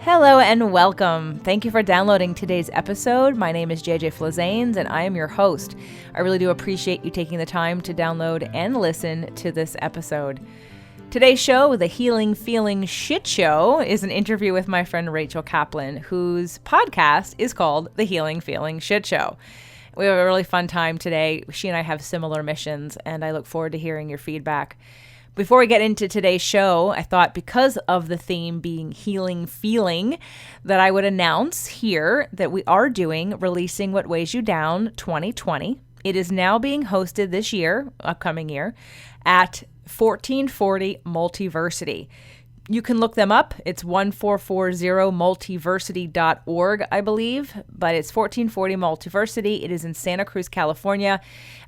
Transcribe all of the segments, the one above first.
Hello and welcome. Thank you for downloading today's episode. My name is JJ Flazanes and I am your host. I really do appreciate you taking the time to download and listen to this episode. Today's show, The Healing Feeling Shit Show, is an interview with my friend Rachel Kaplan, whose podcast is called The Healing Feeling Shit Show. We have a really fun time today. She and I have similar missions, and I look forward to hearing your feedback. Before we get into today's show, I thought because of the theme being healing feeling, that I would announce here that we are doing Releasing What Weighs You Down 2020. It is now being hosted this year, upcoming year, at 1440 Multiversity. You can look them up. It's 1440multiversity.org, I believe, but it's 1440 Multiversity. It is in Santa Cruz, California,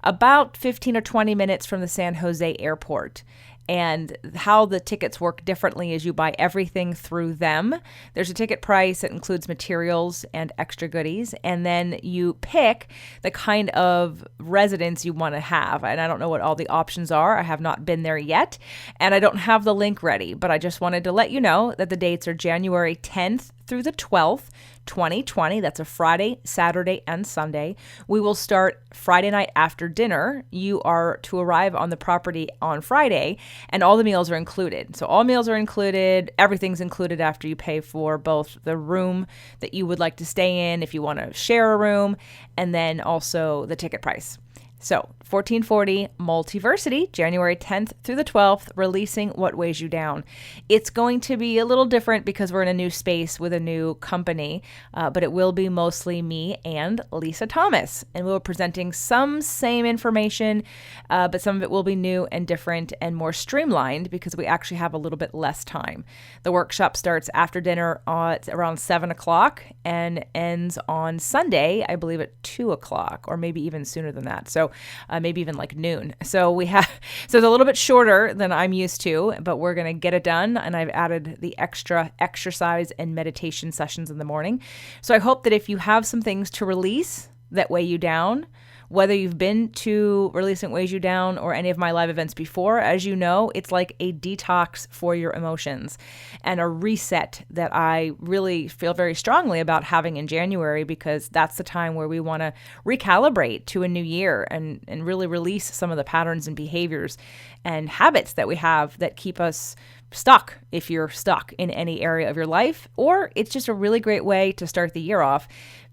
about 15 or 20 minutes from the San Jose airport. And how the tickets work differently is you buy everything through them. There's a ticket price that includes materials and extra goodies. And then you pick the kind of residence you want to have. And I don't know what all the options are. I have not been there yet. And I don't have the link ready. But I just wanted to let you know that the dates are January 10th through the 12th, 2020. That's a Friday, Saturday, and Sunday. We will start Friday night after dinner. You are to arrive on the property on Friday, and all the meals are included. So all meals are included. Everything's included after you pay for both the room that you would like to stay in if you want to share a room, and then also the ticket price. So 1440 Multiversity, January 10th through the 12th, Releasing What Weighs You Down. It's going to be a little different because we're in a new space with a new company, but it will be mostly me and Lisa Thomas. And we'll be presenting some same information, but some of it will be new and different and more streamlined because we actually have a little bit less time. The workshop starts after dinner at around 7 o'clock and ends on Sunday, I believe at 2 o'clock or maybe even sooner than that. So maybe even like noon. So it's a little bit shorter than I'm used to, but we're going to get it done. And I've added the extra exercise and meditation sessions in the morning. So I hope that if you have some things to release that weigh you down, whether you've been to Releasing What Weighs You Down or any of my live events before, as you know, it's like a detox for your emotions and a reset that I really feel very strongly about having in January, because that's the time where we want to recalibrate to a new year and really release some of the patterns and behaviors and habits that we have that keep us stuck if you're stuck in any area of your life. Or it's just a really great way to start the year off,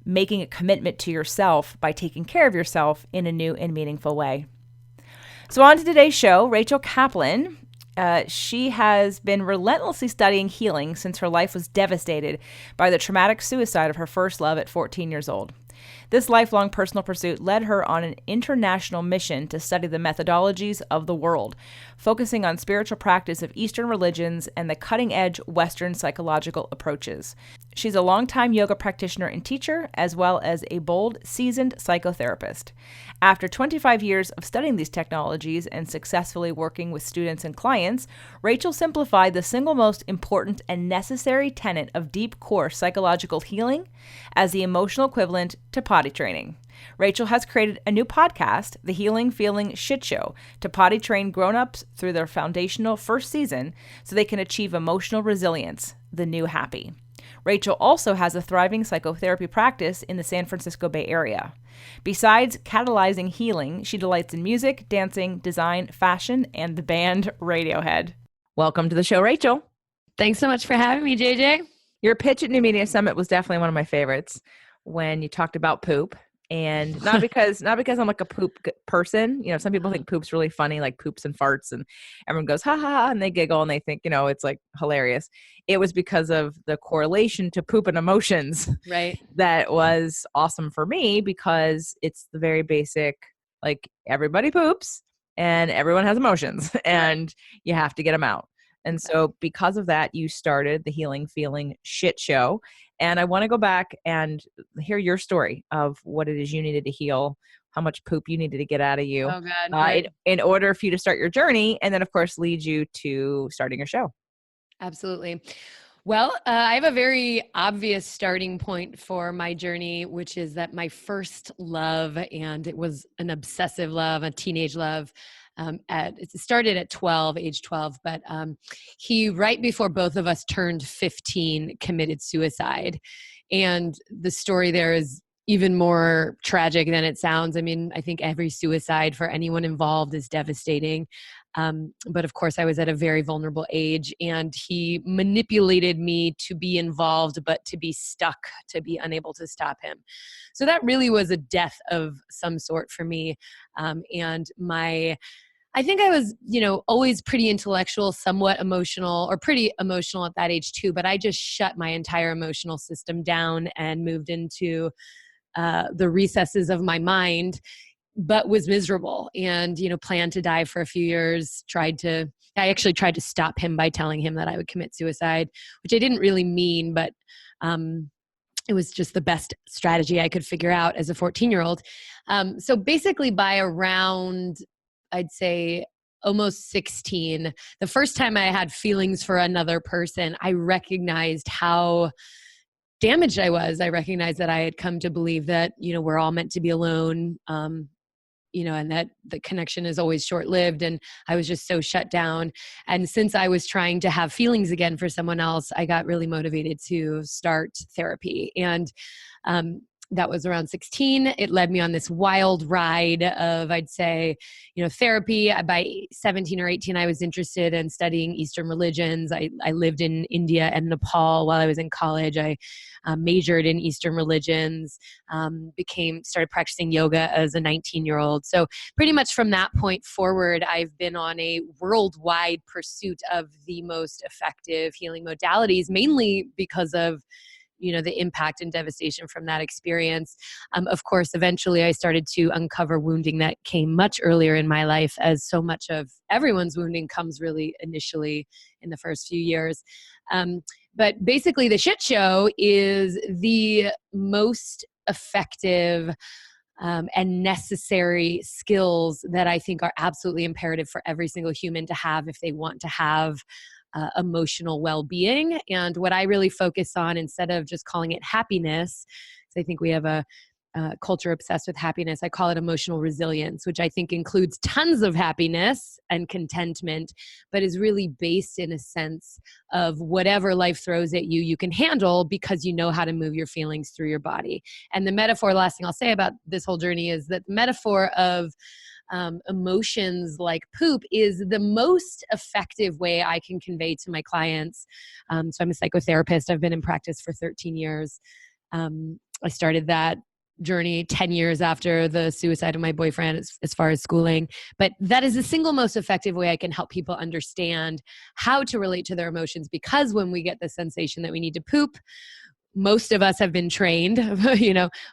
making a commitment to yourself by taking care of yourself in a new and meaningful way. So on to today's show, Rachel Kaplan. She has been relentlessly studying healing since her life was devastated by the traumatic suicide of her first love at 14 years old. This lifelong personal pursuit led her on an international mission to study the methodologies of the world, focusing on spiritual practice of Eastern religions and the cutting-edge Western psychological approaches. She's a longtime yoga practitioner and teacher, as well as a bold, seasoned psychotherapist. After 25 years of studying these technologies and successfully working with students and clients, Rachel simplified the single most important and necessary tenet of deep core psychological healing as the emotional equivalent to potty training. Rachel has created a new podcast, The Healing Feeling Shit Show, to potty train grown-ups through their foundational first season so they can achieve emotional resilience, the new happy. Rachel also has a thriving psychotherapy practice in the San Francisco Bay Area. Besides catalyzing healing, she delights in music, dancing, design, fashion, and the band Radiohead. Welcome to the show, Rachel. Thanks so much for having me, JJ. Your pitch at New Media Summit was definitely one of my favorites when you talked about poop. And not because I'm like a poop person. You know, some people think poop's really funny, like poops and farts, and everyone goes, ha ha ha, and they giggle and they think, you know, it's like hilarious. It was because of the correlation to poop and emotions. Right. That was awesome for me because it's the very basic, like everybody poops and everyone has emotions and you have to get them out. And so because of that, you started the Healing Feeling Shit Show. And I want to go back and hear your story of what it is you needed to heal, how much poop you needed to get out of you in order for you to start your journey. And then, of course, lead you to starting your show. Absolutely. Well, I have a very obvious starting point for my journey, which is that my first love, and it was an obsessive love, a teenage love, it started at age 12, but he, right before both of us turned 15, committed suicide. And the story there is even more tragic than it sounds. I mean, I think every suicide for anyone involved is devastating. But of course, I was at a very vulnerable age, and he manipulated me to be involved, but to be stuck, to be unable to stop him. So that really was a death of some sort for me. I think I was, always pretty intellectual, somewhat emotional, or pretty emotional at that age too, but I just shut my entire emotional system down and moved into the recesses of my mind, but was miserable and, planned to die for a few years. I actually tried to stop him by telling him that I would commit suicide, which I didn't really mean, but it was just the best strategy I could figure out as a 14-year-old. So basically by around, I'd say, almost 16, the first time I had feelings for another person, I recognized how damaged I was. I recognized that I had come to believe that, we're all meant to be alone, and that the connection is always short-lived. And I was just so shut down. And since I was trying to have feelings again for someone else, I got really motivated to start therapy. And that was around 16. It led me on this wild ride of, I'd say, therapy. By 17 or 18, I was interested in studying Eastern religions. I lived in India and Nepal while I was in college. I majored in Eastern religions, started practicing yoga as a 19-year-old. So pretty much from that point forward, I've been on a worldwide pursuit of the most effective healing modalities, mainly because of the impact and devastation from that experience. Of course, eventually I started to uncover wounding that came much earlier in my life, as so much of everyone's wounding comes really initially in the first few years. But basically the shit show is the most effective and necessary skills that I think are absolutely imperative for every single human to have if they want to have emotional well-being. And what I really focus on, instead of just calling it happiness, because I think we have a culture obsessed with happiness, I call it emotional resilience, which I think includes tons of happiness and contentment, but is really based in a sense of whatever life throws at you, you can handle because you know how to move your feelings through your body. And the metaphor, last thing I'll say about this whole journey, is that the metaphor of emotions like poop is the most effective way I can convey to my clients. So I'm a psychotherapist. I've been in practice for 13 years. I started that journey 10 years after the suicide of my boyfriend, as far as schooling. But that is the single most effective way I can help people understand how to relate to their emotions, because when we get the sensation that we need to poop, most of us have been trained,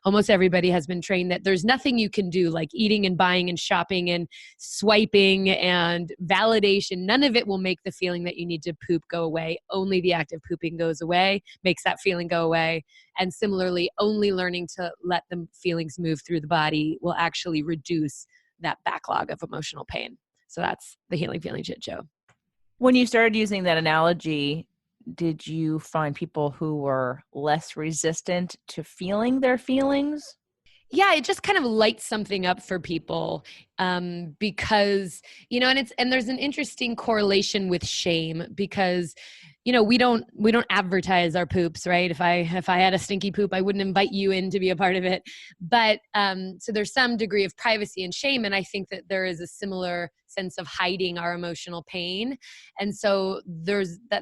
almost everybody has been trained that there's nothing you can do, like eating and buying and shopping and swiping and validation. None of it will make the feeling that you need to poop go away. Only the act of pooping goes away, makes that feeling go away. And similarly, only learning to let the feelings move through the body will actually reduce that backlog of emotional pain. So that's the Healing Feeling Shit Show. When you started using that analogy, did you find people who were less resistant to feeling their feelings? Yeah, it just kind of lights something up for people, because, and there's an interesting correlation with shame, because, we don't advertise our poops, right? If I had a stinky poop, I wouldn't invite you in to be a part of it. But so there's some degree of privacy and shame. And I think that there is a similar sense of hiding our emotional pain. And so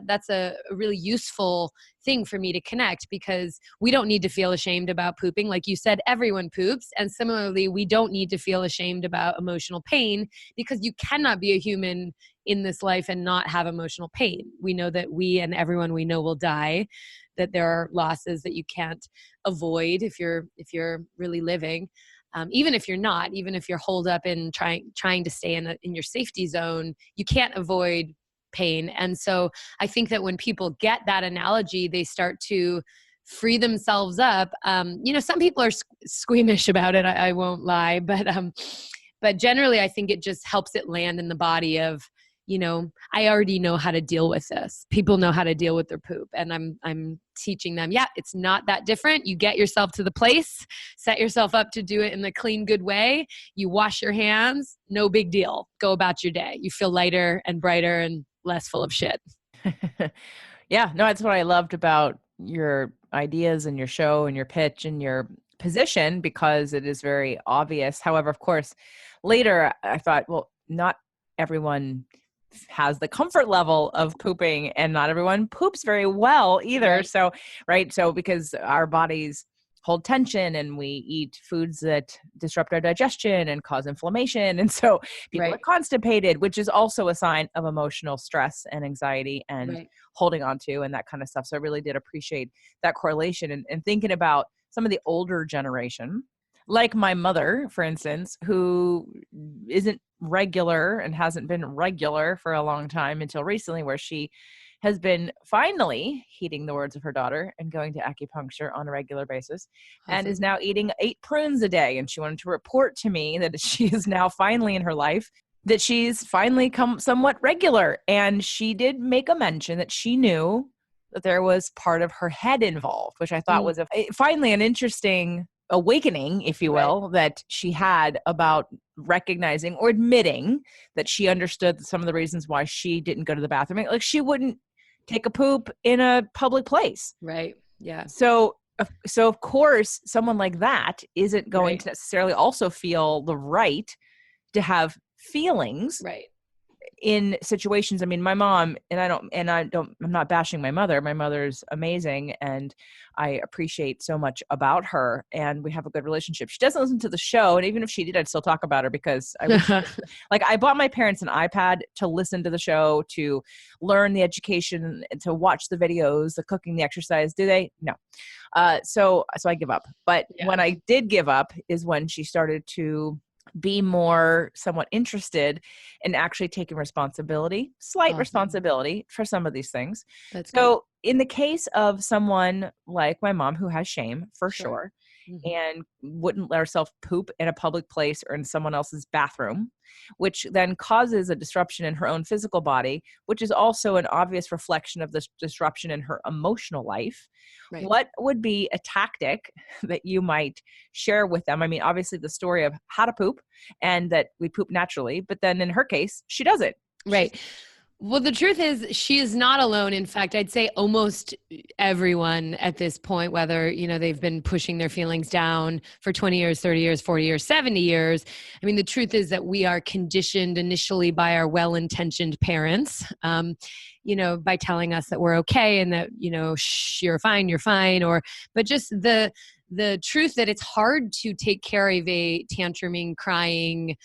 that's a really useful thing for me to connect, because we don't need to feel ashamed about pooping. Like you said, everyone poops. And similarly, we don't need to feel ashamed about emotional pain, because you cannot be a human in this life and not have emotional pain. We know that we and everyone we know will die, that there are losses that you can't avoid if you're really living. Even if you're not, even if you're holed up in trying to stay in your safety zone, you can't avoid pain. And so I think that when people get that analogy, they start to free themselves up. Some people are squeamish about it. I won't lie, but generally I think it just helps it land in the body of, I already know how to deal with this. People know how to deal with their poop. And I'm teaching them, yeah, it's not that different. You get yourself to the place, set yourself up to do it in the clean, good way. You wash your hands, no big deal. Go about your day. You feel lighter and brighter and less full of shit. Yeah, no, that's what I loved about your ideas and your show and your pitch and your position, because it is very obvious. However, of course, later I thought, well, not everyone has the comfort level of pooping, and not everyone poops very well either. Right. So, right. So because our bodies hold tension and we eat foods that disrupt our digestion and cause inflammation. And so people are Right. constipated, which is also a sign of emotional stress and anxiety and Right. holding on to and that kind of stuff. So I really did appreciate that correlation, and thinking about some of the older generation, like my mother, for instance, who isn't regular and hasn't been regular for a long time until recently, where she has been finally heeding the words of her daughter and going to acupuncture on a regular basis, and is Awesome. now eating 8 prunes a day. And she wanted to report to me that she is now finally in her life, that she's finally come somewhat regular. And she did make a mention that she knew that there was part of her head involved, which I thought Mm, was finally an interesting awakening, if you right. will, that she had about recognizing or admitting that she understood some of the reasons why she didn't go to the bathroom. Like, she wouldn't take a poop in a public place. Right. Yeah. So of course, someone like that isn't going Right. to necessarily also feel the right to have feelings Right. in situations. I mean, my mom, I'm not bashing my mother. My mother's amazing, and I appreciate so much about her, and we have a good relationship. She doesn't listen to the show, and even if she did, I'd still talk about her, because I would like, I bought my parents an iPad to listen to the show, to learn the education, and to watch the videos, the cooking, the exercise. Do they? No. So I give up. But Yeah. when I did give up is when she started to be more somewhat interested in actually taking slight Awesome. responsibility for some of these things. That's good. So in the case of someone like my mom, who has shame for Sure. sure, Mhm. and wouldn't let herself poop in a public place or in someone else's bathroom, which then causes a disruption in her own physical body, which is also an obvious reflection of this disruption in her emotional life. Right. What would be a tactic that you might share with them? I mean, obviously the story of how to poop and that we poop naturally, but then in her case, she does it. Right. Well, the truth is she is not alone. In fact, I'd say almost everyone at this point, whether, they've been pushing their feelings down for 20 years, 30 years, 40 years, 70 years. I mean, the truth is that we are conditioned initially by our well-intentioned parents, by telling us that we're okay and that, shh, you're fine, but just the truth that it's hard to take care of a tantruming, crying,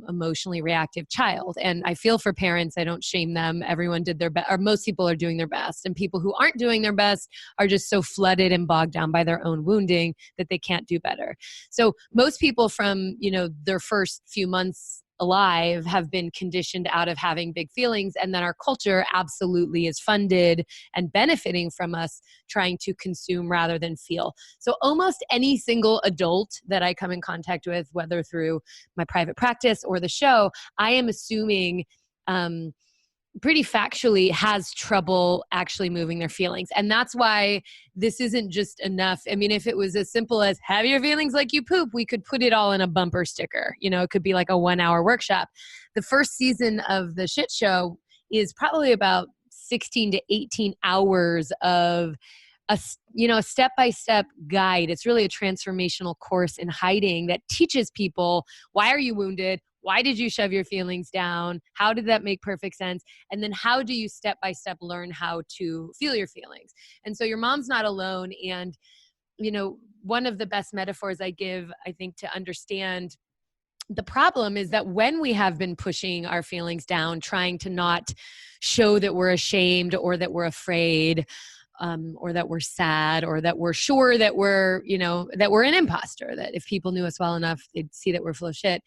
emotionally reactive child. And I feel for parents. I don't shame them. Everyone did their best, or most people are doing their best. And people who aren't doing their best are just so flooded and bogged down by their own wounding that they can't do better. So most people from, their first few months alive have been conditioned out of having big feelings, and then our culture absolutely is funded and benefiting from us trying to consume rather than feel. So almost any single adult that I come in contact with, whether through my private practice or the show, I am assuming pretty factually has trouble actually moving their feelings. And that's why this isn't just enough. I mean, if it was as simple as have your feelings like you poop, we could put it all in a bumper sticker. It could be like a 1-hour workshop. The first season of the shit show is probably about 16 to 18 hours of a step-by-step guide. It's really a transformational course in hiding that teaches people, why are you wounded? Why did you shove your feelings down? How did that make perfect sense? And then how do you step-by-step learn how to feel your feelings? And so your mom's not alone. And, one of the best metaphors I give, I think, to understand the problem is that when we have been pushing our feelings down, trying to not show that we're ashamed or that we're afraid, or that we're sad, or that we're sure that we're an imposter, that if people knew us well enough, they'd see that we're full of shit.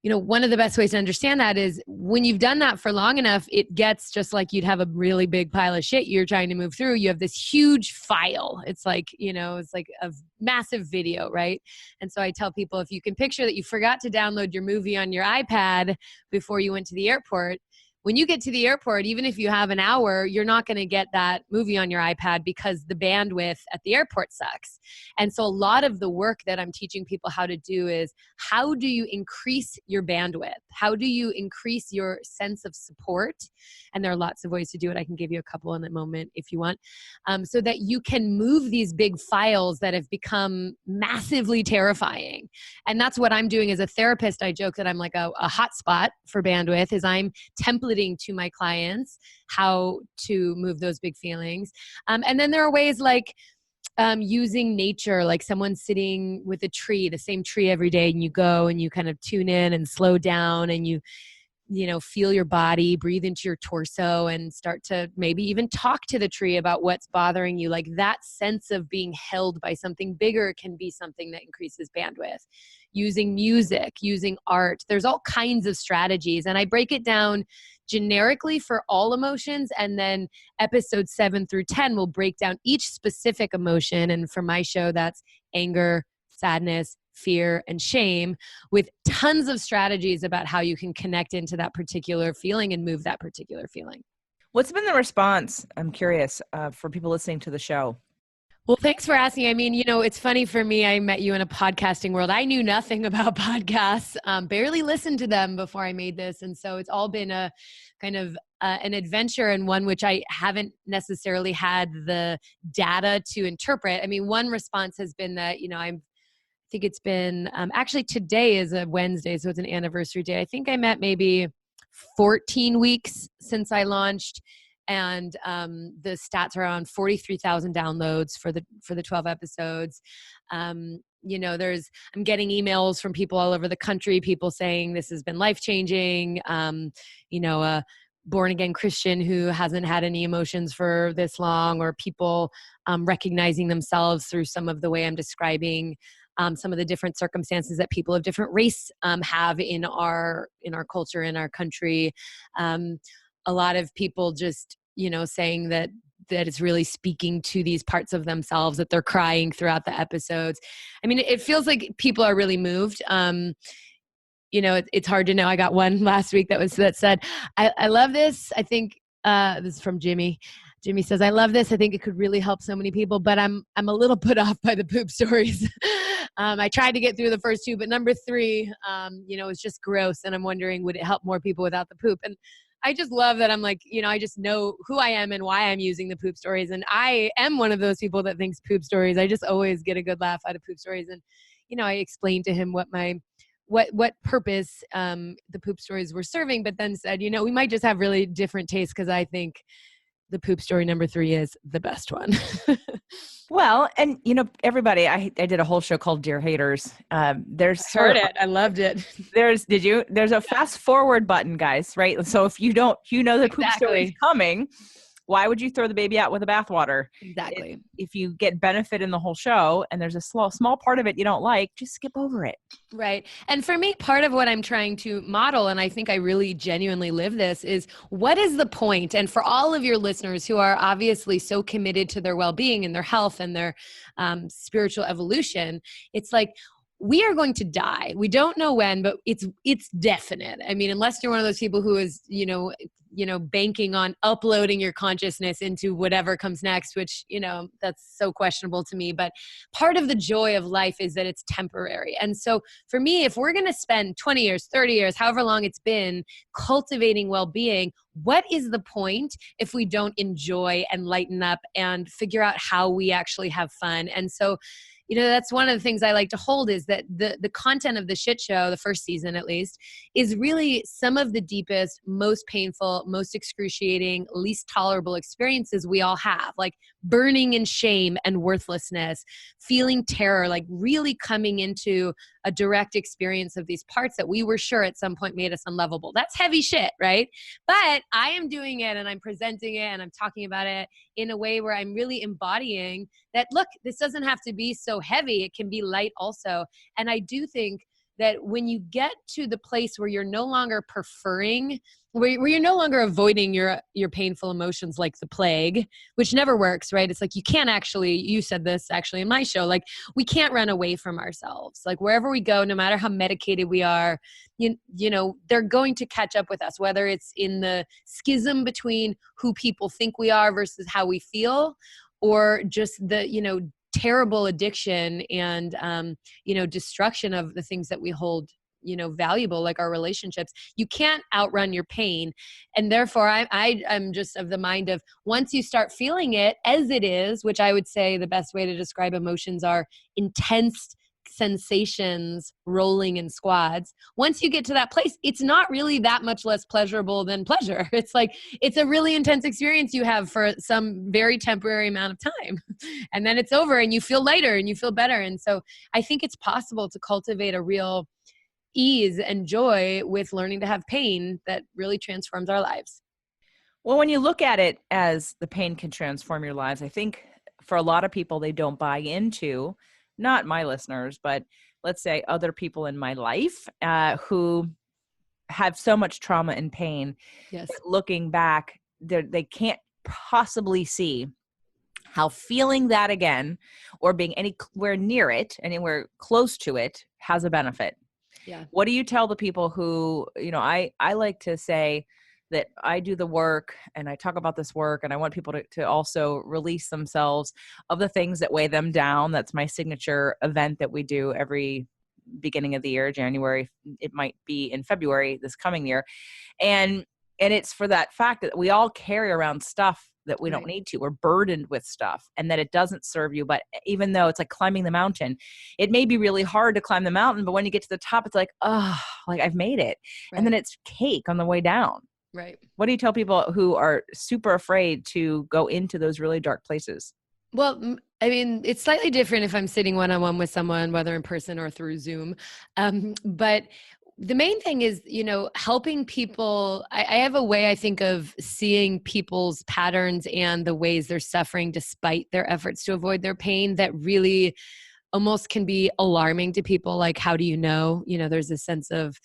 one of the best ways to understand that is when you've done that for long enough, it gets just like you'd have a really big pile of shit you're trying to move through. You have this huge file. It's like, it's like a massive video, right? And so I tell people, if you can picture that you forgot to download your movie on your iPad before you went to the airport, when you get to the airport, even if you have an hour, you're not going to get that movie on your iPad because the bandwidth at the airport sucks. And so a lot of the work that I'm teaching people how to do is, how do you increase your bandwidth? How do you increase your sense of support? And there are lots of ways to do it. I can give you a couple in a moment if you want, so that you can move these big files that have become massively terrifying. And that's what I'm doing as a therapist. I joke that I'm like a hotspot for bandwidth, is I'm templating to my clients how to move those big feelings. And then there are ways like using nature, like someone sitting with a tree, the same tree every day, and you go and you kind of tune in and slow down, and you feel your body, breathe into your torso, and start to maybe even talk to the tree about what's bothering you. Like that sense of being held by something bigger can be something that increases bandwidth. Using music, using art, there's all kinds of strategies. And I break it down generically for all emotions. And then episodes 7 through 10 will break down each specific emotion. And for my show, that's anger, sadness, fear, and shame, with tons of strategies about how you can connect into that particular feeling and move that particular feeling. What's been the response, I'm curious, for people listening to the show? Well, thanks for asking. I mean, it's funny for me. I met you in a podcasting world. I knew nothing about podcasts, barely listened to them before I made this. And so it's all been a kind of an adventure, and one which I haven't necessarily had the data to interpret. I mean, one response has been that, I think it's been, actually today is a Wednesday, so it's an anniversary day. I think I met maybe 14 weeks since I launched. And the stats are around 43,000 downloads for the 12 episodes. I'm getting emails from people all over the country, people saying this has been life-changing. A born-again Christian who hasn't had any emotions for this long, or people recognizing themselves through some of the way I'm describing some of the different circumstances that people of different race have in our culture, in our country. A lot of people just, saying that it's really speaking to these parts of themselves, that they're crying throughout the episodes. I mean, it feels like people are really moved. It's hard to know. I got one last week that said, I love this. I think this is from Jimmy. Jimmy says, I love this. I think it could really help so many people, but I'm a little put off by the poop stories. I tried to get through the first 2, but number 3, it's just gross. And I'm wondering, would it help more people without the poop? And I just love that I'm like, I just know who I am and why I'm using the poop stories. And I am one of those people that thinks poop stories. I just always get a good laugh out of poop stories. And, I explained to him what purpose the poop stories were serving, but then said, we might just have really different tastes, because I think the poop story number 3 is the best one. Well, and everybody, I did a whole show called Dear Haters. There's heard it. I loved it. There's a fast forward button, guys, right? So if you don't, the poop story is coming, why would you throw the baby out with the bathwater? Exactly. If you get benefit in the whole show and there's a small part of it you don't like, just skip over it. Right. And for me, part of what I'm trying to model, and I think I really genuinely live this, is what is the point? And for all of your listeners who are obviously so committed to their well-being and their health and their spiritual evolution, it's like, we are going to die. We don't know when, but it's definite. I mean, unless you're one of those people who is, banking on uploading your consciousness into whatever comes next, which, that's so questionable to me. But part of the joy of life is that it's temporary. And so for me, if we're going to spend 20 years, 30 years, however long it's been cultivating well-being, what is the point if we don't enjoy and lighten up and figure out how we actually have fun? And so, that's one of the things I like to hold, is that the content of the shit show, the first season at least, is really some of the deepest, most painful, most excruciating, least tolerable experiences we all have, like burning in shame and worthlessness, feeling terror, like really coming into a direct experience of these parts that we were sure at some point made us unlovable. That's heavy shit, right? But I am doing it, and I'm presenting it, and I'm talking about it in a way where I'm really embodying that, look, this doesn't have to be so heavy. It can be light also. And I do think that when you get to the place where you're no longer preferring, where you're no longer avoiding your painful emotions like the plague, which never works, right? It's like you can't actually, you said this actually in my show, like we can't run away from ourselves. Like wherever we go, no matter how medicated we are, you know, they're going to catch up with us, whether it's in the schism between who people think we are versus how we feel, or just the, you know, terrible addiction and, you know, destruction of the things that we hold, you know, valuable, like our relationships. You can't outrun your pain. And therefore I'm just of the mind of, once you start feeling it as it is, which I would say the best way to describe emotions are intense sensations rolling in squads. Once you get to that place, it's not really that much less pleasurable than pleasure. It's like, it's a really intense experience you have for some very temporary amount of time. And then it's over and you feel lighter and you feel better. And so I think it's possible to cultivate a real ease and joy with learning to have pain that really transforms our lives. Well, when you look at it as the pain can transform your lives, I think for a lot of people, they don't buy into, not my listeners, but let's say other people in my life who have so much trauma and pain. Yes. That looking back, they can't possibly see how feeling that again or being anywhere near it, anywhere close to it, has a benefit. Yeah. What do you tell the people who, you know, I like to say that I do the work and I talk about this work and I want people to also release themselves of the things that weigh them down. That's my signature event that we do every beginning of the year, January. It might be in February this coming year. And it's for that fact that we all carry around stuff that we don't need to. We're burdened with stuff and that it doesn't serve you. But even though it's like climbing the mountain, it may be really hard to climb the mountain. But when you get to the top, it's like, oh, like I've made it. Right. And then it's cake on the way down. Right. What do you tell people who are super afraid to go into those really dark places? Well, I mean, it's slightly different if I'm sitting one-on-one with someone, whether in person or through Zoom. But the main thing is, you know, helping people. I have a way, I think, of seeing people's patterns and the ways they're suffering despite their efforts to avoid their pain that really almost can be alarming to people. Like, how do you know? You know, there's a sense of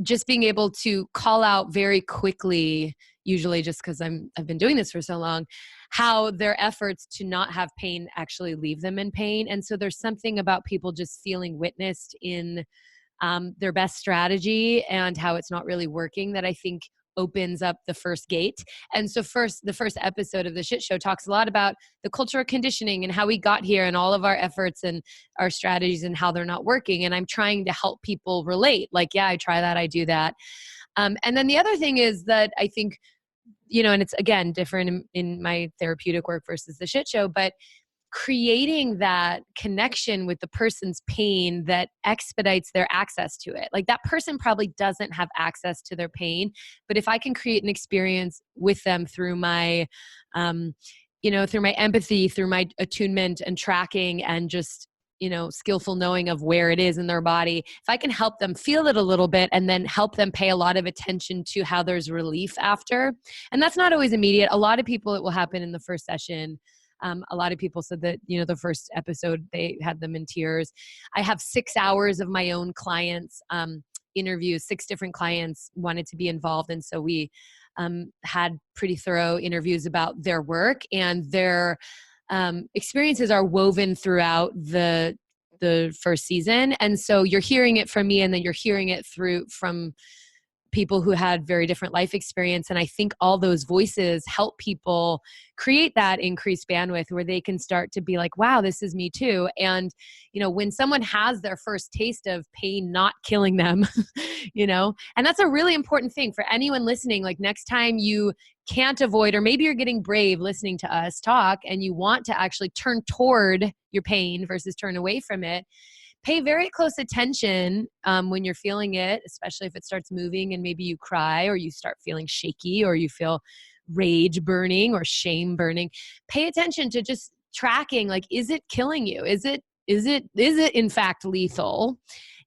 just being able to call out very quickly, usually just because I've been doing this for so long, how their efforts to not have pain actually leave them in pain. And so there's something about people just feeling witnessed in their best strategy and how it's not really working that I think opens up the first gate. And so the first episode of the Shit Show talks a lot about the cultural conditioning and how we got here and all of our efforts and our strategies and how they're not working. And I'm trying to help people relate. Like, yeah, I try that, I do that. And then the other thing is that I think, you know, and it's again different in my therapeutic work versus the Shit Show, but creating that connection with the person's pain that expedites their access to it. Like that person probably doesn't have access to their pain, but if I can create an experience with them through my, you know, through my empathy, through my attunement and tracking and just, you know, skillful knowing of where it is in their body, if I can help them feel it a little bit and then help them pay a lot of attention to how there's relief after. And that's not always immediate. A lot of people, it will happen in the first session. A lot of people said that, you know, the first episode, they had them in tears. I have 6 hours of my own clients' interviews. 6 different clients wanted to be involved. And so we had pretty thorough interviews about their work, and their experiences are woven throughout the first season. And so you're hearing it from me, and then you're hearing it from people who had very different life experience. And I think all those voices help people create that increased bandwidth where they can start to be like, wow, this is me too. And, you know, when someone has their first taste of pain not killing them, you know, and that's a really important thing for anyone listening. Like next time you can't avoid, or maybe you're getting brave listening to us talk and you want to actually turn toward your pain versus turn away from it, pay very close attention when you're feeling it, especially if it starts moving and maybe you cry or you start feeling shaky or you feel rage burning or shame burning. Pay attention to just tracking, like, is it killing you? Is it in fact lethal?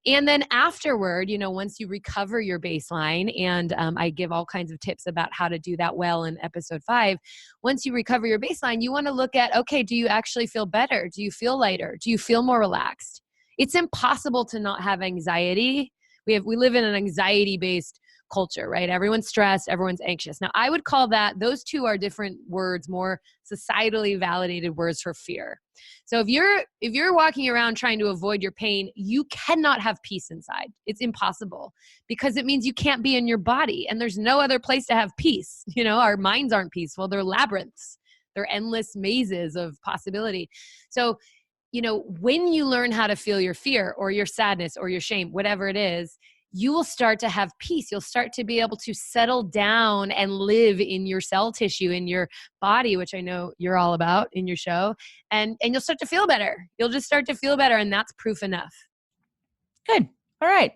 And then afterward, you know, once you recover your baseline, and I give all kinds of tips about how to do that well in episode 5. Once you recover your baseline, you want to look at, okay, do you actually feel better? Do you feel lighter? Do you feel more relaxed? It's impossible to not have anxiety. We live in an anxiety-based culture, right? Everyone's stressed, everyone's anxious. Now, I would call that, those two are different words, more societally validated words for fear. So if you're walking around trying to avoid your pain, you cannot have peace inside. It's impossible, because it means you can't be in your body, and there's no other place to have peace. Our minds aren't peaceful. They're labyrinths. They're endless mazes of possibility. So, when you learn how to feel your fear or your sadness or your shame, whatever it is, you will start to have peace. You'll start to be able to settle down and live in your cell tissue, in your body, which I know you're all about in your show. And you'll start to feel better. You'll just start to feel better. And that's proof enough. Good. All right.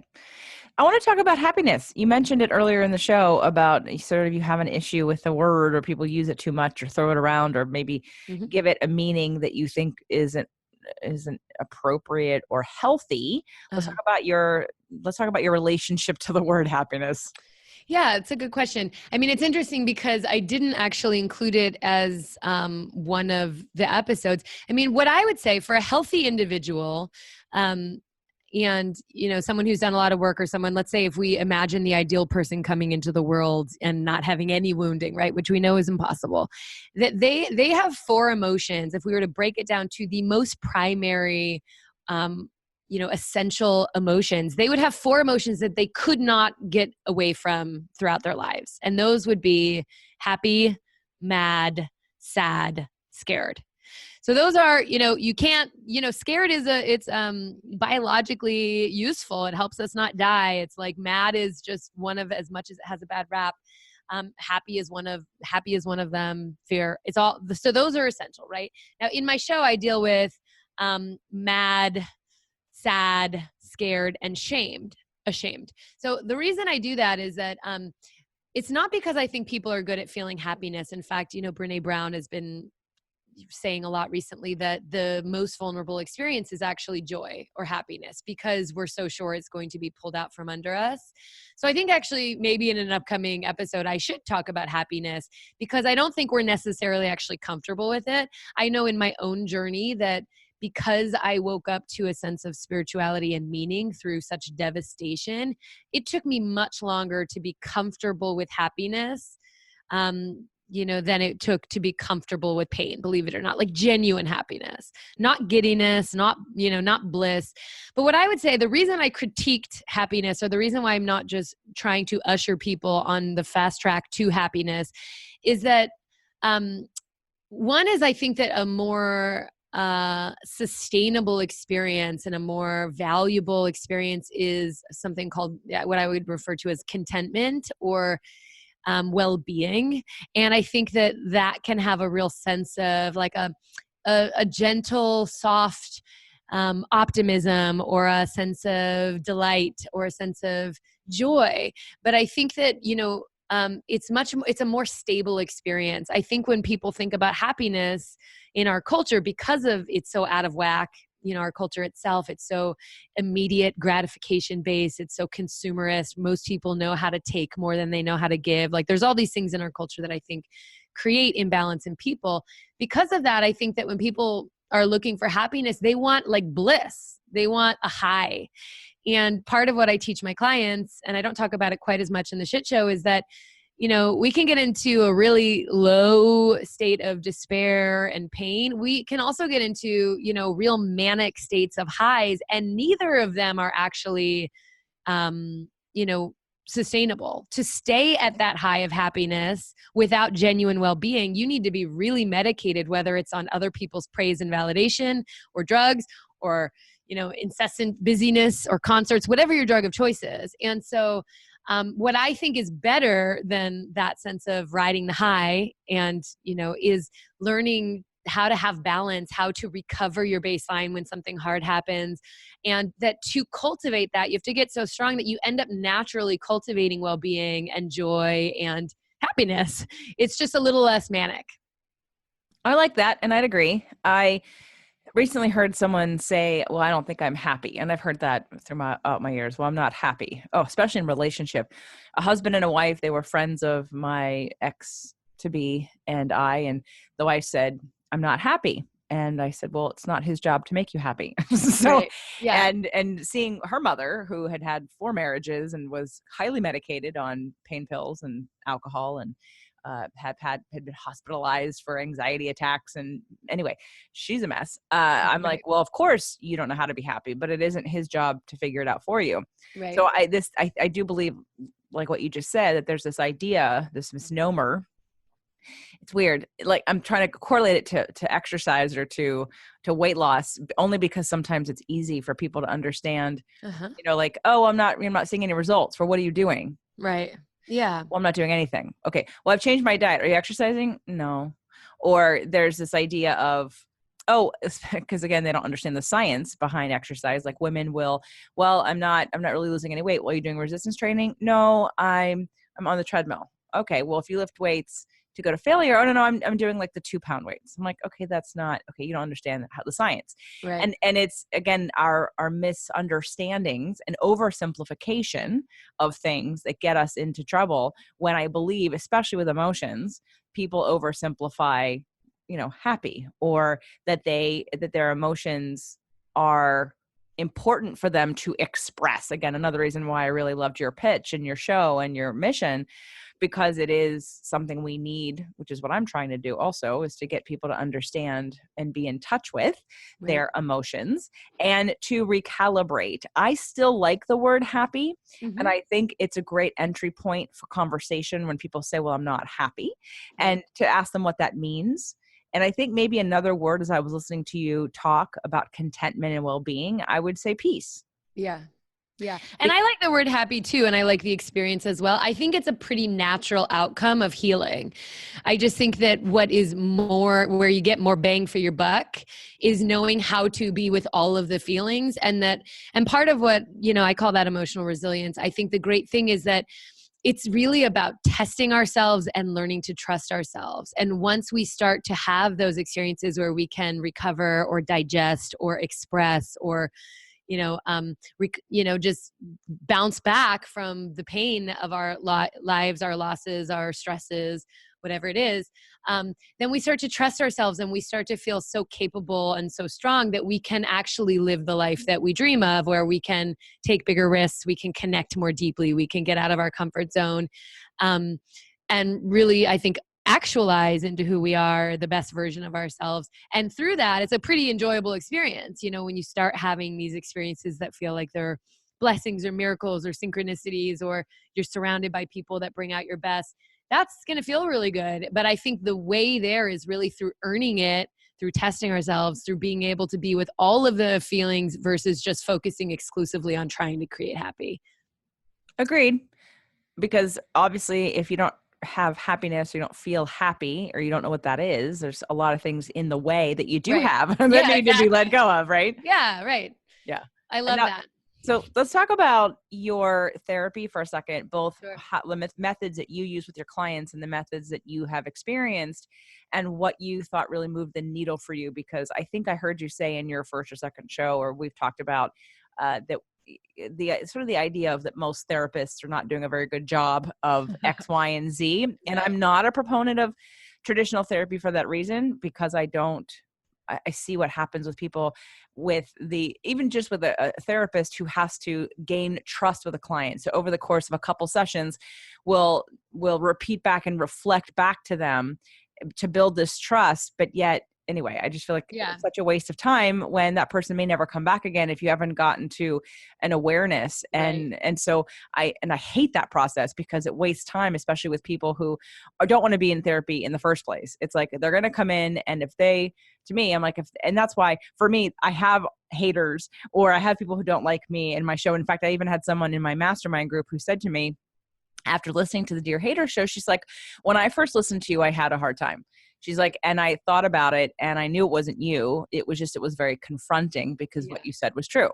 I want to talk about happiness. You mentioned it earlier in the show about sort of you have an issue with the word, or people use it too much or throw it around, or maybe give it a meaning that you think isn't appropriate or healthy. Let's talk about your relationship to the word happiness. Yeah, it's a good question. I mean, it's interesting because I didn't actually include it as one of the episodes. I mean, what I would say for a healthy individual, and, someone who's done a lot of work, or someone, let's say if we imagine the ideal person coming into the world and not having any wounding, right, which we know is impossible, that they have four emotions. If we were to break it down to the most primary, essential emotions, they would have four emotions that they could not get away from throughout their lives. And those would be happy, mad, sad, scared. So those are, you can't, scared is it's biologically useful. It helps us not die. It's like mad is just one of, as much as it has a bad rap. Happy is one of them. Fear. It's all, so those are essential, right? Now in my show, I deal with mad, sad, scared, and ashamed. So the reason I do that is that it's not because I think people are good at feeling happiness. In fact, Brene Brown has been saying a lot recently that the most vulnerable experience is actually joy or happiness, because we're so sure it's going to be pulled out from under us. So I think actually maybe in an upcoming episode, I should talk about happiness, because I don't think we're necessarily actually comfortable with it. I know in my own journey that because I woke up to a sense of spirituality and meaning through such devastation, it took me much longer to be comfortable with happiness than it took to be comfortable with pain, believe it or not, like genuine happiness, not giddiness, not bliss. But what I would say, the reason I critiqued happiness, or the reason why I'm not just trying to usher people on the fast track to happiness, is that one is, I think that a more sustainable experience and a more valuable experience is something called what I would refer to as contentment, or well-being. And I think that can have a real sense of like a gentle, soft optimism, or a sense of delight, or a sense of joy. But I think that, it's a more stable experience. I think when people think about happiness in our culture, because of it's so out of whack, our culture itself, it's so immediate gratification based. It's so consumerist. Most people know how to take more than they know how to give. Like there's all these things in our culture that I think create imbalance in people. Because of that, I think that when people are looking for happiness, they want like bliss. They want a high. And part of what I teach my clients, and I don't talk about it quite as much in the shit show, is that we can get into a really low state of despair and pain. We can also get into, real manic states of highs, and neither of them are actually, sustainable. To stay at that high of happiness without genuine well-being, you need to be really medicated, whether it's on other people's praise and validation, or drugs, or, incessant busyness, or concerts, whatever your drug of choice is. And so, what I think is better than that sense of riding the high and, is learning how to have balance, how to recover your baseline when something hard happens. And that to cultivate that, you have to get so strong that you end up naturally cultivating well-being and joy and happiness. It's just a little less manic. I like that. And I'd agree. I recently heard someone say, well, I don't think I'm happy. And I've heard that through my years. Well, I'm not happy. Oh, especially in relationship. A husband and a wife, they were friends of my ex-to-be and the wife said, I'm not happy. And I said, well, it's not his job to make you happy. So, Right. Yeah. and seeing her mother, who had had 4 marriages and was highly medicated on pain pills and alcohol, and had been hospitalized for anxiety attacks. And anyway, she's a mess. I'm like, Right. well, of course you don't know how to be happy, but it isn't his job to figure it out for you. Right. So I do believe, like what you just said, that there's this idea, this misnomer. It's weird. Like, I'm trying to correlate it to exercise or to weight loss, only because sometimes it's easy for people to understand, Uh-huh. like, oh, I'm not seeing any results. For what are you doing? Right. Yeah. Well, I'm not doing anything. Okay. Well, I've changed my diet. Are you exercising? No. Or there's this idea of, oh, because again, they don't understand the science behind exercise. Like, women will, well, I'm not really losing any weight. Well, are you doing resistance training? No, I'm on the treadmill. Okay. Well, if you lift weights to go to failure, oh no, I'm doing like the 2-pound weights. I'm like, okay, that's not okay. You don't understand how the science. Right. And it's, again, our misunderstandings and oversimplification of things that get us into trouble, when I believe, especially with emotions, people oversimplify, happy, or that their emotions are important for them to express. Again, another reason why I really loved your pitch and your show and your mission, because it is something we need, which is what I'm trying to do also, is to get people to understand and be in touch with Right. their emotions and to recalibrate. I still like the word happy. Mhm. And I think it's a great entry point for conversation when people say, well, I'm not happy, and to ask them what that means. And I think maybe another word, as I was listening to you talk about contentment and well-being, I would say peace. Yeah. Yeah. And I like the word happy too. And I like the experience as well. I think it's a pretty natural outcome of healing. I just think that what is more, where you get more bang for your buck, is knowing how to be with all of the feelings. And part of what, I call that emotional resilience. I think the great thing is that it's really about testing ourselves and learning to trust ourselves. And once we start to have those experiences where we can recover or digest or express or just bounce back from the pain of our lives, our losses, our stresses, whatever it is, then we start to trust ourselves and we start to feel so capable and so strong that we can actually live the life that we dream of, where we can take bigger risks, we can connect more deeply, we can get out of our comfort zone, and really, I think, actualize into who we are, the best version of ourselves. And through that, it's a pretty enjoyable experience, when you start having these experiences that feel like they're blessings or miracles or synchronicities, or you're surrounded by people that bring out your best. That's going to feel really good. But I think the way there is really through earning it, through testing ourselves, through being able to be with all of the feelings versus just focusing exclusively on trying to create happy. Agreed. Because obviously, if you don't have happiness, or you don't feel happy, or you don't know what that is, there's a lot of things in the way that you do Right. have that need to be let go of, right? Yeah, right. Yeah. I love that. So let's talk about your therapy for a second, both Sure. the methods that you use with your clients and the methods that you have experienced, and what you thought really moved the needle for you. Because I think I heard you say in your first or second show, or we've talked about that the sort of the idea of that most therapists are not doing a very good job of X, Y, and Z. And Right. I'm not a proponent of traditional therapy for that reason, because I see what happens with people even just with a therapist who has to gain trust with a client. So over the course of a couple sessions, will repeat back and reflect back to them to build this trust. But yet, anyway, I just feel like it's such a waste of time when that person may never come back again if you haven't gotten to an awareness. Right. And so I hate that process, because it wastes time, especially with people who don't want to be in therapy in the first place. It's like they're going to come in, and to me, I'm like, and that's why for me, I have haters, or I have people who don't like me in my show. In fact, I even had someone in my mastermind group who said to me, after listening to the Dear Hater show, she's like, when I first listened to you, I had a hard time. She's like, and I thought about it and I knew it wasn't you. It was very confronting, because what you said was true.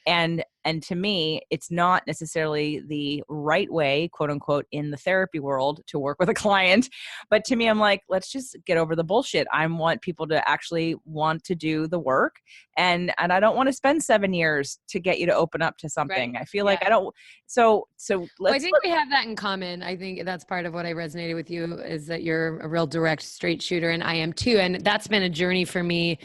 And And to me, it's not necessarily the right way, quote unquote, in the therapy world to work with a client. But to me, I'm like, let's just get over the bullshit. I want people to actually want to do the work. And I don't want to spend 7 years to get you to open up to something. Right. I feel like I don't. So Well, I let's. think we have that in common. I think that's part of what I resonated with you is that you're a real direct, straight shooter, and I am too. And that's been a journey for me.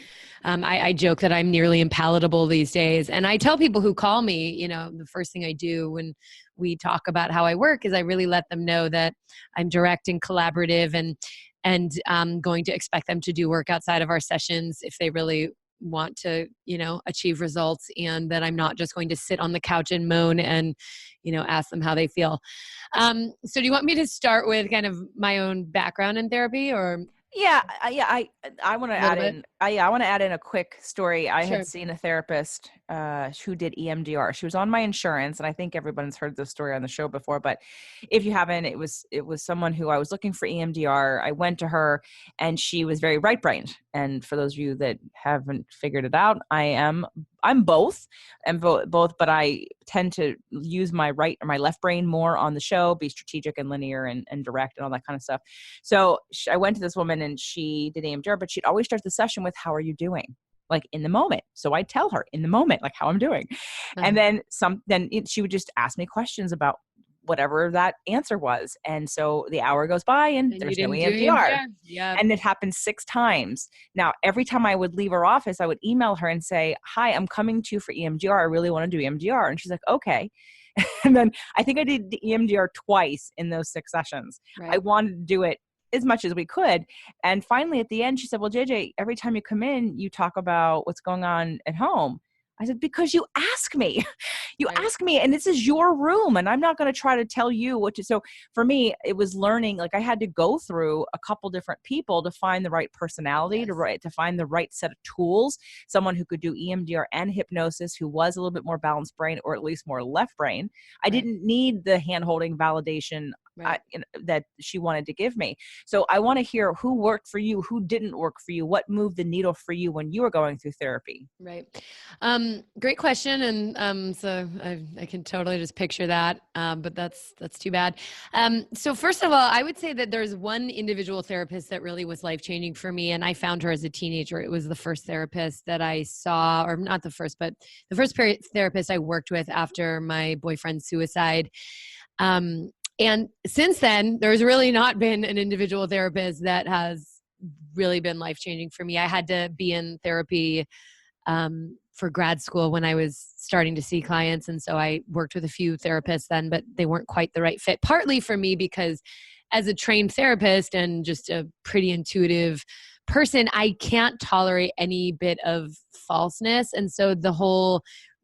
I joke that I'm nearly impalatable these days. And I tell people who call me, you know, the first thing I do when we talk about how I work is I really let them know that I'm direct and collaborative, and I'm going to expect them to do work outside of our sessions if they really want to, you know, achieve results, and that I'm not just going to sit on the couch and moan and, you know, ask them how they feel. So do you want me to start with kind of my own background in therapy, or Yeah, I want to a add little bit? in. I want to add in a quick story. I Sure. had seen a therapist who did EMDR. She was on my insurance, and I think everyone's heard this story on the show before. But if you haven't, it was someone who I was looking for EMDR. I went to her, and she was very right brained. And for those of you that haven't figured it out, I'm both, and both, but I tend to use my right or my left brain more on the show, be strategic and linear and direct and all that kind of stuff. So I went to this woman and she did EMDR, but she'd always start the session with, "How are you doing?" Like in the moment. So I tell her in the moment, like how I'm doing. And Uh-huh. then she would just ask me questions about whatever that answer was. And so the hour goes by and And you there's no didn't do EMDR. EMDR? Yeah. And it happened 6 times. Now, every time I would leave her office, I would email her and say, "Hi, I'm coming to you for EMDR. I really want to do EMDR." And she's like, "Okay." And then I think I did the EMDR twice in those 6 sessions. I Right. wanted to do it as much as we could. And finally, at the end, she said, "Well, JJ, every time you come in, you talk about what's going on at home." I said, "Because you ask me." You Right. ask me, and this is your room, and I'm not going to try to tell you what to. So for me, it was learning. Like I had to go through a couple different people to find the right personality, Yes. to find the right set of tools. Someone who could do EMDR and hypnosis, who was a little bit more balanced brain, or at least more left brain. I Right. didn't need the hand-holding validation Right. that she wanted to give me. So I want to hear who worked for you, who didn't work for you, what moved the needle for you when you were going through therapy. Right. Great question. And so I can totally just picture that. But that's too bad. So first of all, I would say that there's one individual therapist that really was life-changing for me. And I found her as a teenager. It was the first therapist that I saw, or not the first, but the first therapist I worked with after my boyfriend's suicide. And since then, there's really not been an individual therapist that has really been life-changing for me. I had to be in therapy for grad school when I was starting to see clients. And so I worked with a few therapists then, but they weren't quite the right fit, partly for me because as a trained therapist and just a pretty intuitive person, I can't tolerate any bit of falseness. And so the whole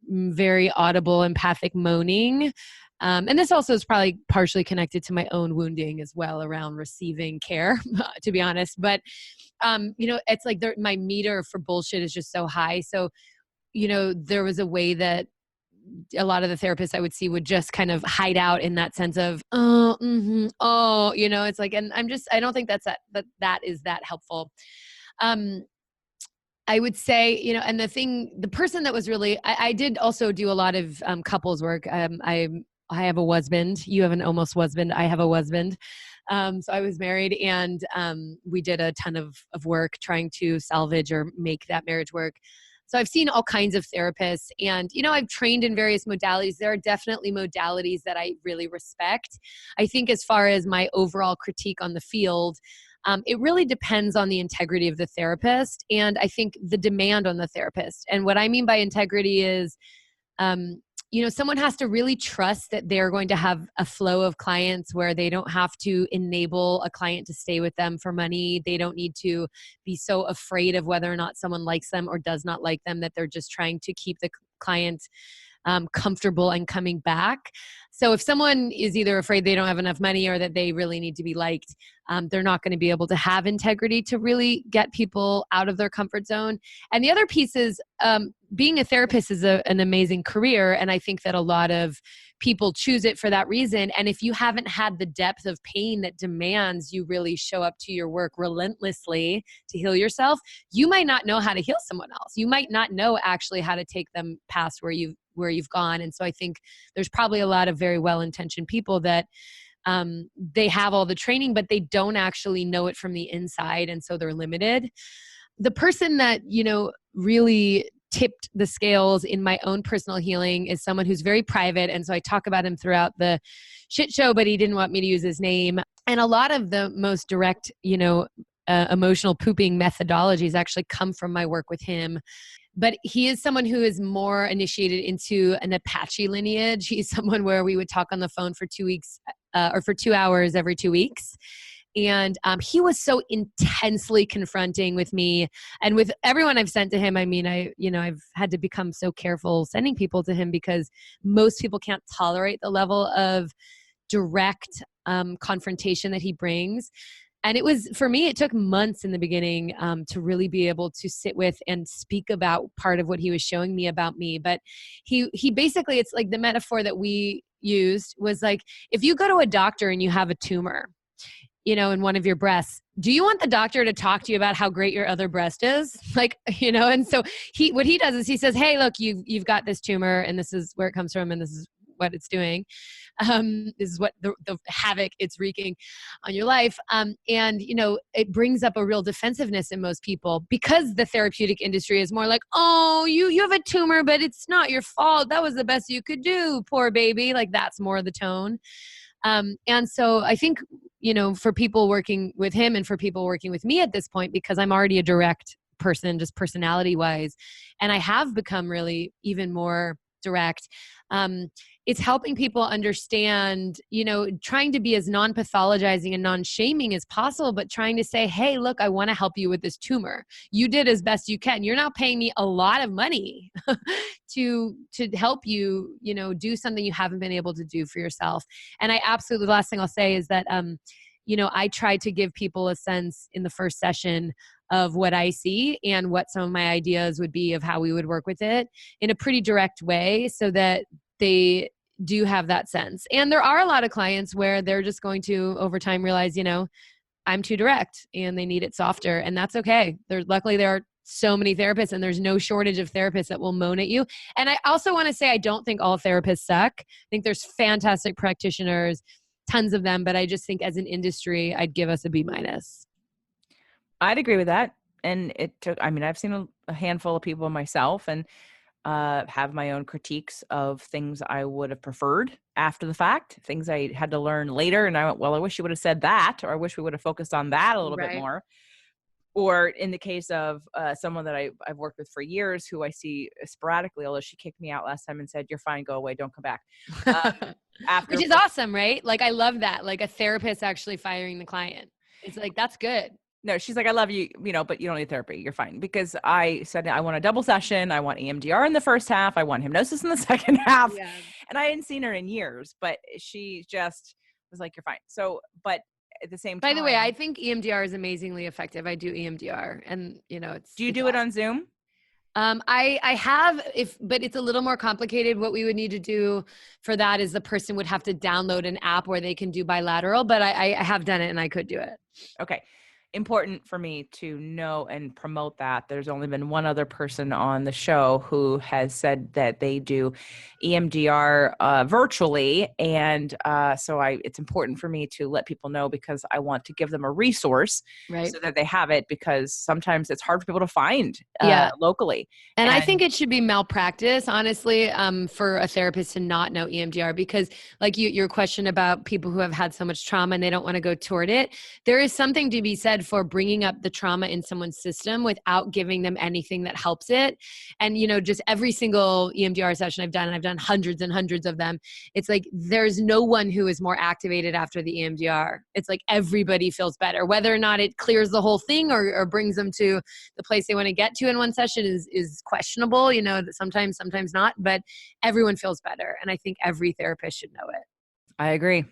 very audible empathic moaning, and this also is probably partially connected to my own wounding as well around receiving care, to be honest. But, you know, it's like my meter for bullshit is just so high. So, you know, there was a way that a lot of the therapists I would see would just kind of hide out in that sense of, oh, oh, you know, it's like, and I don't think that is that helpful. Um, I would say, you know, and the person that was really, I did also do a lot of couples work. I have a husband. You have an almost husband. I have a husband. So I was married, and we did a ton of work trying to salvage or make that marriage work. So I've seen all kinds of therapists, and, you know, I've trained in various modalities. There are definitely modalities that I really respect. I think as far as my overall critique on the field, it really depends on the integrity of the therapist, and I think the demand on the therapist. And what I mean by integrity is, you know, someone has to really trust that they're going to have a flow of clients where they don't have to enable a client to stay with them for money. They don't need to be so afraid of whether or not someone likes them or does not like them that they're just trying to keep the client comfortable and coming back. So if someone is either afraid they don't have enough money or that they really need to be liked, they're not going to be able to have integrity to really get people out of their comfort zone. And the other piece is being a therapist is an amazing career. And I think that a lot of people choose it for that reason. And if you haven't had the depth of pain that demands you really show up to your work relentlessly to heal yourself, you might not know how to heal someone else. You might not know actually how to take them past where you've where you've gone. And so I think there's probably a lot of very well-intentioned people that they have all the training, but they don't actually know it from the inside. And so they're limited. The person that, really tipped the scales in my own personal healing is someone who's very private. And so I talk about him throughout the shit show, but he didn't want me to use his name. And a lot of the most direct, emotional pooping methodologies actually come from my work with him. But he is someone who is more initiated into an Apache lineage. He's someone where we would talk on the phone for 2 weeks or for 2 hours every 2 weeks. And he was so intensely confronting with me and with everyone I've sent to him. I mean, I've had to become so careful sending people to him because most people can't tolerate the level of direct confrontation that he brings. And it was, for me, it took months in the beginning to really be able to sit with and speak about part of what he was showing me about me. But he basically, it's like the metaphor that we used was like, if you go to a doctor and you have a tumor, in one of your breasts, do you want the doctor to talk to you about how great your other breast is? And so what he does is he says, hey, look, you've got this tumor and this is where it comes from and this is what it's doing. This is what the havoc it's wreaking on your life. It brings up a real defensiveness in most people because the therapeutic industry is more like, oh, you have a tumor, but it's not your fault. That was the best you could do, poor baby. Like that's more the tone. And so I think, for people working with him and for people working with me at this point, because I'm already a direct person, just personality wise, and I have become really even more direct. It's helping people understand, trying to be as non-pathologizing and non-shaming as possible, but trying to say, hey, look, I want to help you with this tumor. You did as best you can. You're now paying me a lot of money to help you, do something you haven't been able to do for yourself. And I absolutely, the last thing I'll say is that, I try to give people a sense in the first session of what I see and what some of my ideas would be of how we would work with it in a pretty direct way so that they do have that sense. And there are a lot of clients where they're just going to over time realize, I'm too direct and they need it softer, and that's okay. Luckily there are so many therapists and there's no shortage of therapists that will moan at you. And I also want to say, I don't think all therapists suck. I think there's fantastic practitioners, tons of them, but I just think as an industry, I'd give us a B-. I'd agree with that. And I've seen a handful of people myself and have my own critiques of things I would have preferred after the fact, things I had to learn later. And I went, well, I wish you would have said that, or I wish we would have focused on that a little bit more. Or in the case of someone that I've worked with for years who I see sporadically, although she kicked me out last time and said, you're fine, go away, don't come back. Which is awesome, right? Like, I love that. Like a therapist actually firing the client. It's like, that's good. No, she's like, I love you, but you don't need therapy. You're fine. Because I said, I want a double session. I want EMDR in the first half. I want hypnosis in the second half. Yeah. And I hadn't seen her in years, but she just was like, you're fine. So, but at the same time. By the way, I think EMDR is amazingly effective. I do EMDR and do you do it on Zoom? I have, but it's a little more complicated. What we would need to do for that is the person would have to download an app where they can do bilateral, but I have done it and I could do it. Okay. Important for me to know and promote that. There's only been one other person on the show who has said that they do EMDR virtually. And so it's important for me to let people know because I want to give them a resource so that they have it, because sometimes it's hard for people to find locally. And I think it should be malpractice, honestly, for a therapist to not know EMDR, because like your question about people who have had so much trauma and they don't want to go toward it, there is something to be said for bringing up the trauma in someone's system without giving them anything that helps it. And, just every single EMDR session I've done, and I've done hundreds and hundreds of them, it's like, there's no one who is more activated after the EMDR. It's like everybody feels better, whether or not it clears the whole thing or brings them to the place they want to get to in one session is questionable, that sometimes not, but everyone feels better. And I think every therapist should know it. I agree.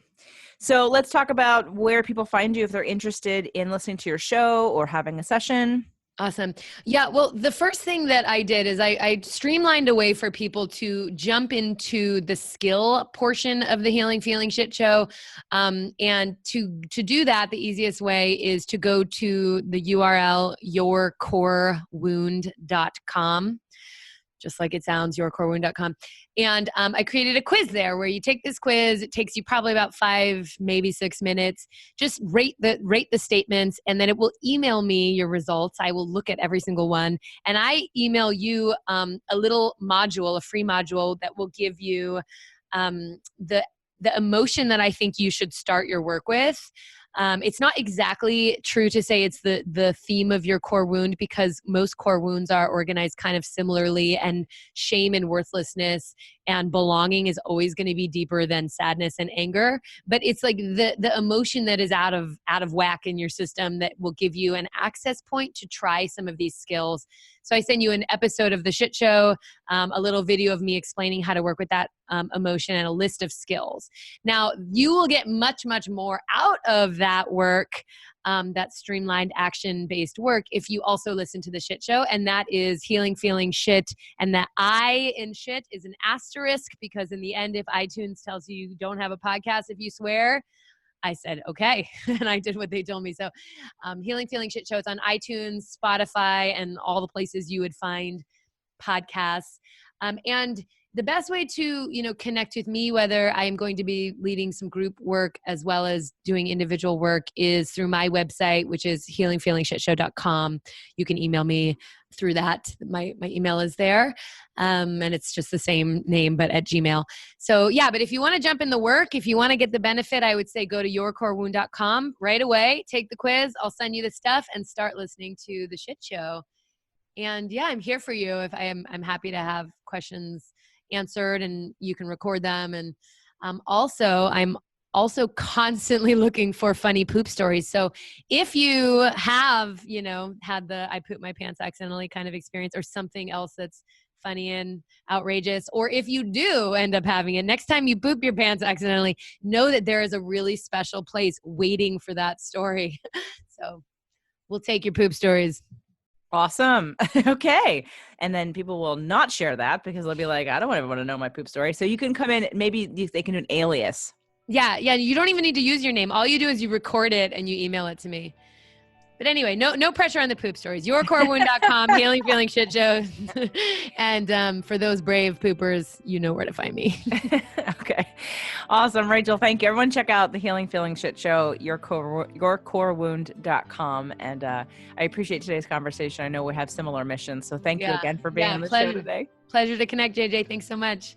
So let's talk about where people find you if they're interested in listening to your show or having a session. Awesome. Yeah. Well, the first thing that I did is I streamlined a way for people to jump into the skill portion of the Healing Feeling Shit Show. And to do that, the easiest way is to go to the URL, yourcorewound.com. just like it sounds, yourcorewound.com. And I created a quiz there where you take this quiz. It takes you probably about 5, maybe 6 minutes. Just rate the statements, and then it will email me your results. I will look at every single one, and I email you a little module, a free module that will give you the emotion that I think you should start your work with. It's not exactly true to say it's the theme of your core wound, because most core wounds are organized kind of similarly, and shame and worthlessness and belonging is always going to be deeper than sadness and anger. But it's like the emotion that is out of whack in your system that will give you an access point to try some of these skills. So I send you an episode of The Shit Show, a little video of me explaining how to work with that emotion, and a list of skills. Now, you will get much, much more out of that work, that streamlined action-based work, if you also listen to The Shit Show, and that is Healing Feeling Shit. And that I in shit is an asterisk, because in the end, if iTunes tells you don't have a podcast if you swear, I said, okay. And I did what they told me. So Healing Feeling Shit Show, it's on iTunes, Spotify, and all the places you would find podcasts. And the best way to, connect with me, whether I'm going to be leading some group work as well as doing individual work, is through my website, which is healingfeelingshitshow.com. You can email me through that. My email is there. And it's just the same name, but at Gmail. So yeah, but if you want to jump in the work, if you want to get the benefit, I would say go to yourcorewound.com right away, take the quiz. I'll send you the stuff and start listening to The Shit Show. And yeah, I'm here for you. If I'm happy to have questions answered, and you can record them. And I'm also constantly looking for funny poop stories. So if you have, had the I pooped my pants accidentally kind of experience, or something else that's funny and outrageous, or if you do end up having it, next time you poop your pants accidentally, know that there is a really special place waiting for that story. So we'll take your poop stories. Awesome. Okay. And then people will not share that, because they'll be like, I don't want to know my poop story. So you can come in, maybe they can do an alias. Yeah. You don't even need to use your name. All you do is you record it and you email it to me. But anyway, no pressure on the poop stories. Yourcorewound.com, Healing Feeling Shit Show. And for those brave poopers, you know where to find me. Okay. Awesome. Rachel, thank you. Everyone check out the Healing Feeling Shit Show, yourcorewound.com. And I appreciate today's conversation. I know we have similar missions. So thank you again for being on the show today. Pleasure to connect, JJ. Thanks so much.